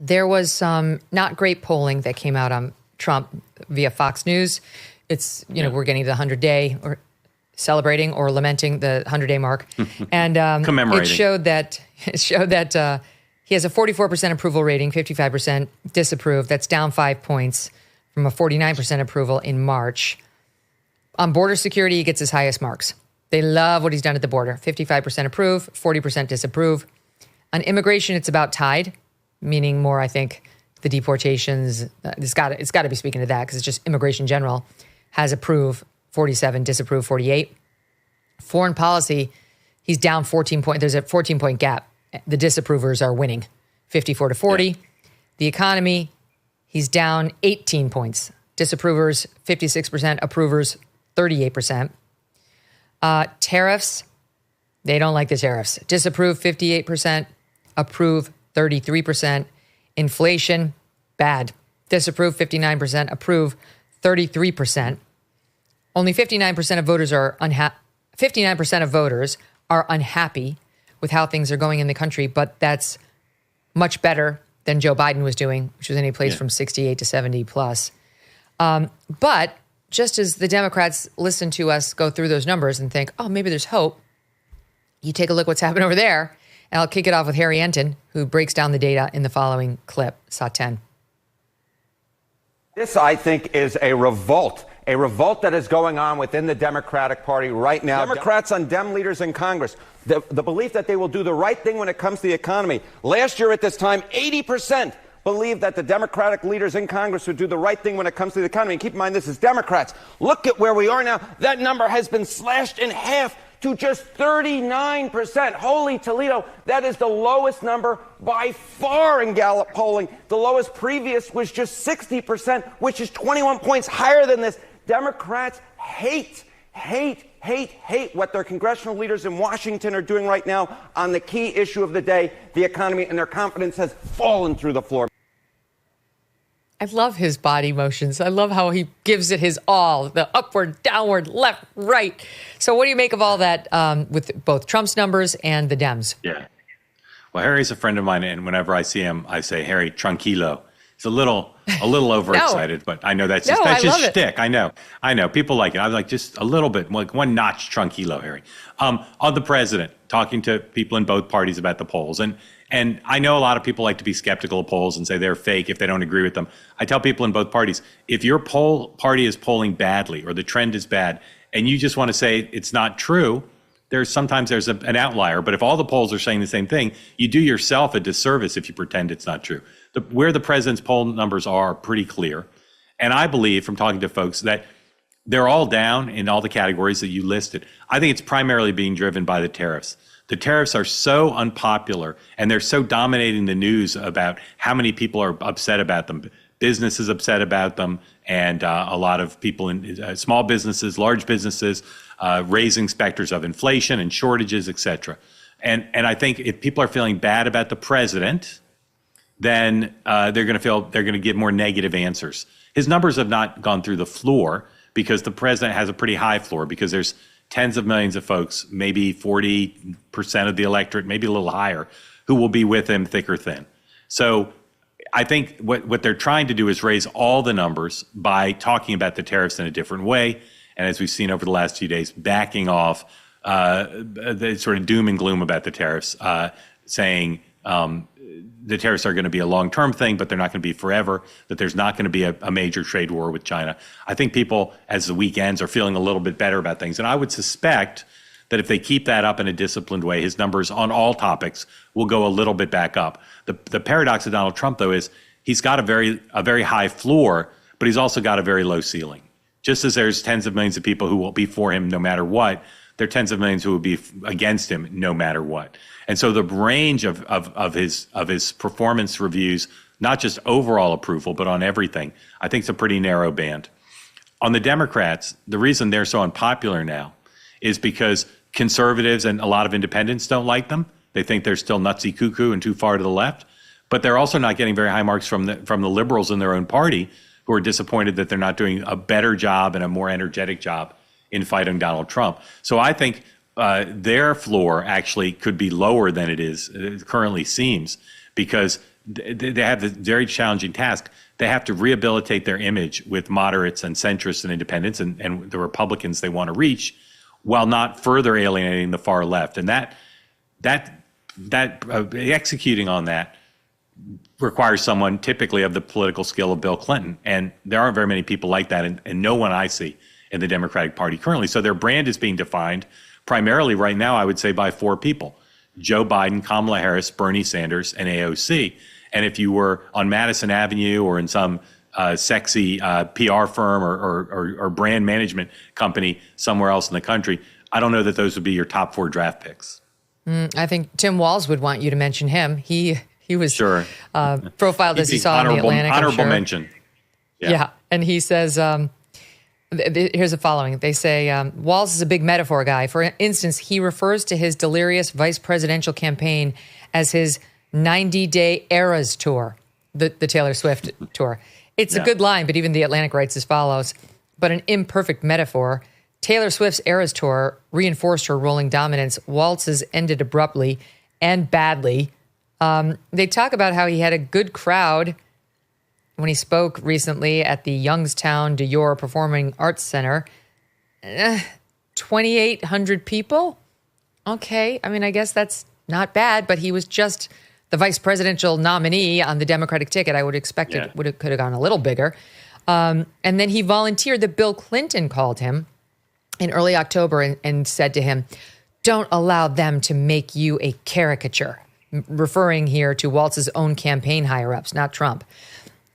There was some not great polling that came out on Trump via Fox News. It's, we're getting to the 100-day or celebrating or lamenting the 100-day mark. And commemorating. It showed that he has a 44% approval rating, 55% disapprove. That's down 5 points from a 49% approval in March. On border security, he gets his highest marks. They love what he's done at the border. 55% approve, 40% disapprove. On immigration, it's about tied, meaning more, I think, the deportations. It's got to be speaking to that because it's just immigration in general. Has approve, 47, disapprove, 48. Foreign policy, he's down 14 points. There's a 14-point gap. The disapprovers are winning, 54 to 40. Yeah. The economy, he's down 18 points. Disapprovers, 56%. Approvers, 38%. Tariffs, they don't like the tariffs. Disapprove, 58%. Approve, 33%. Inflation, bad. Disapprove, 59%. Approve, 33%. Only 59% of voters are 59% of voters are unhappy with how things are going in the country, but that's much better than Joe Biden was doing, which was any place from 68 to 70 plus. But just as the Democrats listen to us go through those numbers and think, oh, maybe there's hope, you take a look what's happened over there. And I'll kick it off with Harry Enton, who breaks down the data in the following clip. Saw 10. This, I think, is a revolt that is going on within the Democratic Party right now. Democrats on Dem leaders in Congress, the belief that they will do the right thing when it comes to the economy. Last year at this time, 80% believed that the Democratic leaders in Congress would do the right thing when it comes to the economy. And keep in mind, this is Democrats. Look at where we are now. That number has been slashed in half to just 39%. Holy Toledo, that is the lowest number by far in Gallup polling. The lowest previous was just 60%, which is 21 points higher than this. Democrats hate what their congressional leaders in Washington are doing right now on the key issue of the day, the economy, and their confidence has fallen through the floor. I love his body motions. I love how he gives it his all, the upward, downward, left, right. So what do you make of all that with both Trump's numbers and the Dems? Yeah. Well, Harry's a friend of mine, and whenever I see him, I say, Harry, tranquilo. He's a little overexcited, but I know that's his shtick. I know. People like it. I'm like, just a little bit, like one notch tranquilo, Harry. On the president, talking to people in both parties about the polls. And I know a lot of people like to be skeptical of polls and say they're fake if they don't agree with them. I tell people in both parties, if your party is polling badly or the trend is bad and you just want to say it's not true, sometimes there's an outlier. But if all the polls are saying the same thing, you do yourself a disservice if you pretend it's not true. Where the president's poll numbers are pretty clear. And I believe from talking to folks that they're all down in all the categories that you listed. I think it's primarily being driven by the tariffs. The tariffs are so unpopular and they're so dominating the news about how many people are upset about them. Businesses upset about them, and a lot of people in small businesses, large businesses, raising specters of inflation and shortages, et cetera. And I think if people are feeling bad about the president, then they're going to get more negative answers. His numbers have not gone through the floor because the president has a pretty high floor because there's tens of millions of folks, maybe 40% of the electorate, maybe a little higher, who will be with him thick or thin. So I think what they're trying to do is raise all the numbers by talking about the tariffs in a different way. And as we've seen over the last few days, backing off the sort of doom and gloom about the tariffs, saying the tariffs are going to be a long-term thing, but they're not going to be forever, that there's not going to be a major trade war with China. I think people, as the week ends, are feeling a little bit better about things. And I would suspect that if they keep that up in a disciplined way, his numbers on all topics will go a little bit back up. The paradox of Donald Trump, though, is he's got a very high floor, but he's also got a very low ceiling. Just as there's tens of millions of people who will be for him no matter what, there are tens of millions who will be against him no matter what. And so the range of his performance reviews, not just overall approval, but on everything, I think it's a pretty narrow band. On the Democrats, the reason they're so unpopular now is because conservatives and a lot of independents don't like them. They think they're still nutsy cuckoo and too far to the left. But they're also not getting very high marks from the liberals in their own party, who are disappointed that they're not doing a better job and a more energetic job in fighting Donald Trump. So I think their floor actually could be lower than it currently seems, because they have the very challenging task. They have to rehabilitate their image with moderates and centrists and independents and the Republicans they want to reach, while not further alienating the far left. And that executing on that requires someone typically of the political skill of Bill Clinton. And there aren't very many people like that, and no one I see in the Democratic Party currently. So their brand is being defined primarily right now, I would say, by 4 people: Joe Biden, Kamala Harris, Bernie Sanders, and AOC. And if you were on Madison Avenue or in some sexy PR firm or brand management company somewhere else in the country, I don't know that those would be your top 4 draft picks. I think Tim Walz would want you to mention him. He was sure. Profiled as he saw in the Atlantic. Honorable mention. Yeah. And he says, here's the following. They say, Walz is a big metaphor guy. For instance, he refers to his delirious vice presidential campaign as his 90-day Eras tour, the Taylor Swift tour. It's a good line, but even the Atlantic writes as follows: but an imperfect metaphor. Taylor Swift's Eras tour reinforced her rolling dominance. Waltz's ended abruptly and badly. They talk about how he had a good crowd when he spoke recently at the Youngstown Dior Performing Arts Center. 2,800 people? Okay, I mean, I guess that's not bad, but he was just the vice presidential nominee on the Democratic ticket. I would expect it could have gone a little bigger. And then he volunteered that Bill Clinton called him in early October and said to him, "Don't allow them to make you a caricature," referring here to Walz's own campaign higher-ups, not Trump.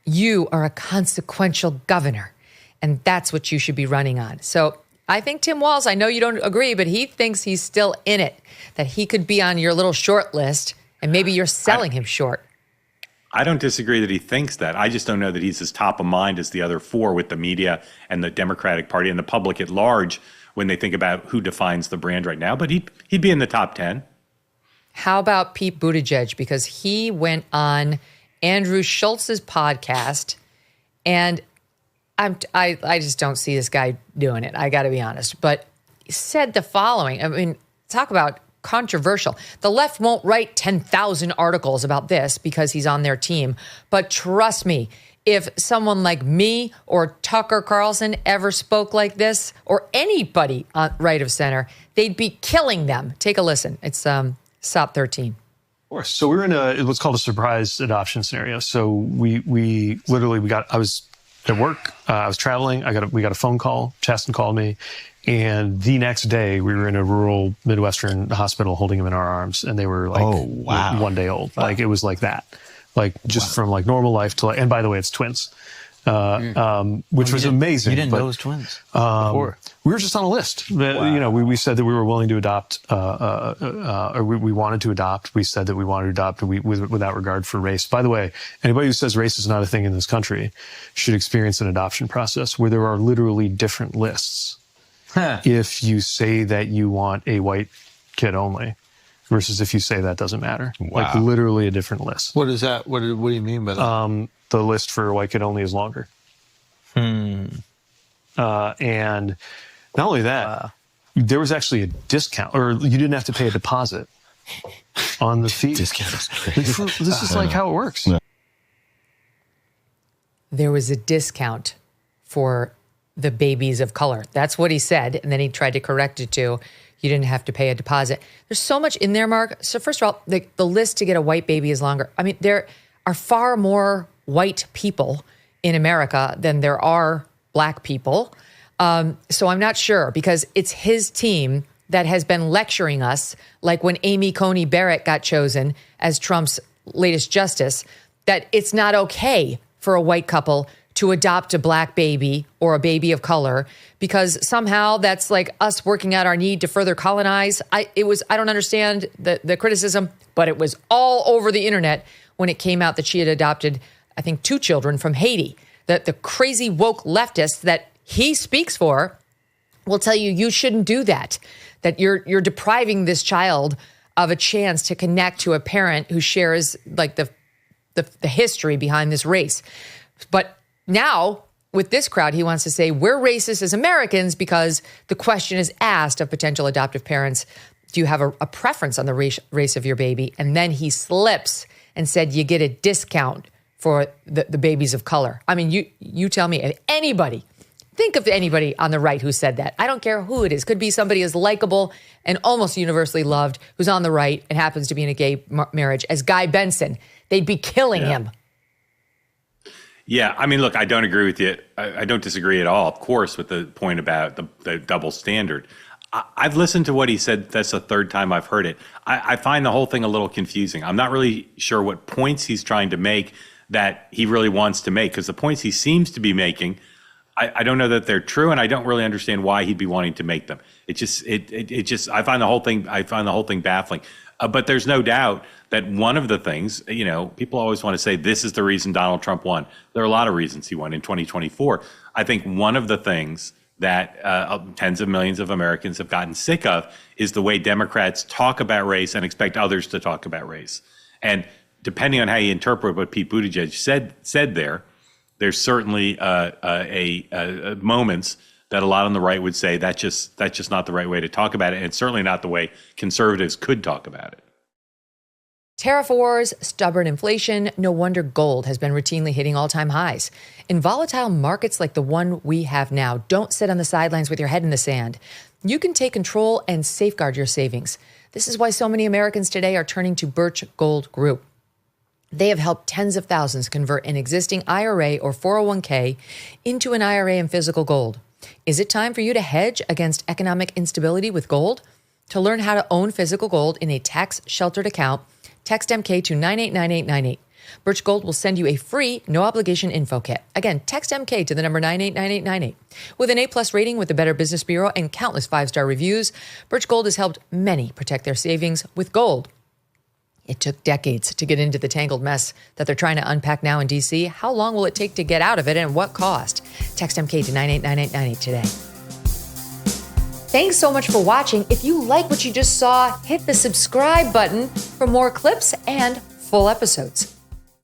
"You are a consequential governor, and that's what you should be running on." So I think Tim Walz, I know you don't agree, but he thinks he's still in it, that he could be on your little short list, and maybe you're selling him short. I don't disagree that he thinks that. I just don't know that he's as top of mind as the other 4 with the media and the Democratic Party and the public at large when they think about who defines the brand right now. But he'd be in the top 10. How about Pete Buttigieg? Because he went on Andrew Schultz's podcast, and I just don't see this guy doing it. I got to be honest. But he said the following. I mean, talk about controversial. The left won't write 10,000 articles about this because he's on their team. But trust me, if someone like me or Tucker Carlson ever spoke like this, or anybody on right of center, they'd be killing them. Take a listen. It's SOP 13. Of course. So we were in what's called a surprise adoption scenario. So we literally I was at work. I was traveling. We got a phone call. Chasten called me. And the next day, we were in a rural Midwestern hospital holding him in our arms. And they were like 1 day old. Wow. Like, it was like that. Like, just from like normal life to like, and by the way, it's twins. Which was amazing. You didn't know it was twins before. We were just on a list. Wow. You know, we said that we were willing to adopt, or we wanted to adopt. We said that we wanted to adopt without regard for race. By the way, anybody who says race is not a thing in this country should experience an adoption process where there are literally different lists. If you say that you want a white kid only versus if you say that doesn't matter. Wow. Like literally a different list. What is that? What do you mean by that? The list for white kid only is longer. And not only that, there was actually a discount, or you didn't have to pay a deposit on the fee. Discount is crazy. This is like how it works. There was a discount for the babies of color. That's what he said. And then he tried to correct it to, you didn't have to pay a deposit. There's so much in there, Mark. So first of all, the list to get a white baby is longer. I mean, there are far more white people in America than there are black people. So I'm not sure, because it's his team that has been lecturing us, like when Amy Coney Barrett got chosen as Trump's latest justice, that it's not okay for a white couple to adopt a black baby or a baby of color, because somehow that's like us working out our need to further colonize. I don't understand the criticism, but it was all over the internet when it came out that she had adopted, I think, 2 children from Haiti. The crazy woke leftists that he speaks for will tell you shouldn't do that, that you're depriving this child of a chance to connect to a parent who shares like the history behind this race. But now, with this crowd, he wants to say we're racist as Americans because the question is asked of potential adoptive parents, do you have a preference on the race of your baby? And then he slips and said you get a discount for the babies of color. I mean, you tell me, if anybody, think of anybody on the right who said that. I don't care who it is. Could be somebody as likable and almost universally loved who's on the right and happens to be in a gay marriage as Guy Benson. They'd be killing him. Yeah, I mean, look, I don't agree with you. I don't disagree at all, of course, with the point about the double standard. I've listened to what he said. That's the third time I've heard it. I find the whole thing a little confusing. I'm not really sure what points he's trying to make that he really wants to make, because the points he seems to be making, I don't know that they're true, and I don't really understand why he'd be wanting to make them. It just I find the whole thing baffling. But there's no doubt that one of the things, people always want to say this is the reason Donald Trump won. There are a lot of reasons he won in 2024. I think one of the things that tens of millions of Americans have gotten sick of is the way Democrats talk about race and expect others to talk about race. And depending on how you interpret what Pete Buttigieg said there's certainly moments that a lot on the right would say that's just not the right way to talk about it, and it's certainly not the way conservatives could talk about it. Tariff wars, stubborn inflation, no wonder gold has been routinely hitting all-time highs. In volatile markets like the one we have now, don't sit on the sidelines with your head in the sand. You can take control and safeguard your savings. This is why so many Americans today are turning to Birch Gold Group. They have helped tens of thousands convert an existing IRA or 401k into an IRA in physical gold. Is it time for you to hedge against economic instability with gold? To learn how to own physical gold in a tax-sheltered account, text MK to 989898. Birch Gold will send you a free, no-obligation info kit. Again, text MK to the number 989898. With an A-plus rating with the Better Business Bureau and countless five-star reviews, Birch Gold has helped many protect their savings with gold. It took decades to get into the tangled mess that they're trying to unpack now in D.C. How long will it take to get out of it, and what cost? Text MK to 989898 today. Thanks so much for watching. If you like what you just saw, hit the subscribe button for more clips and full episodes.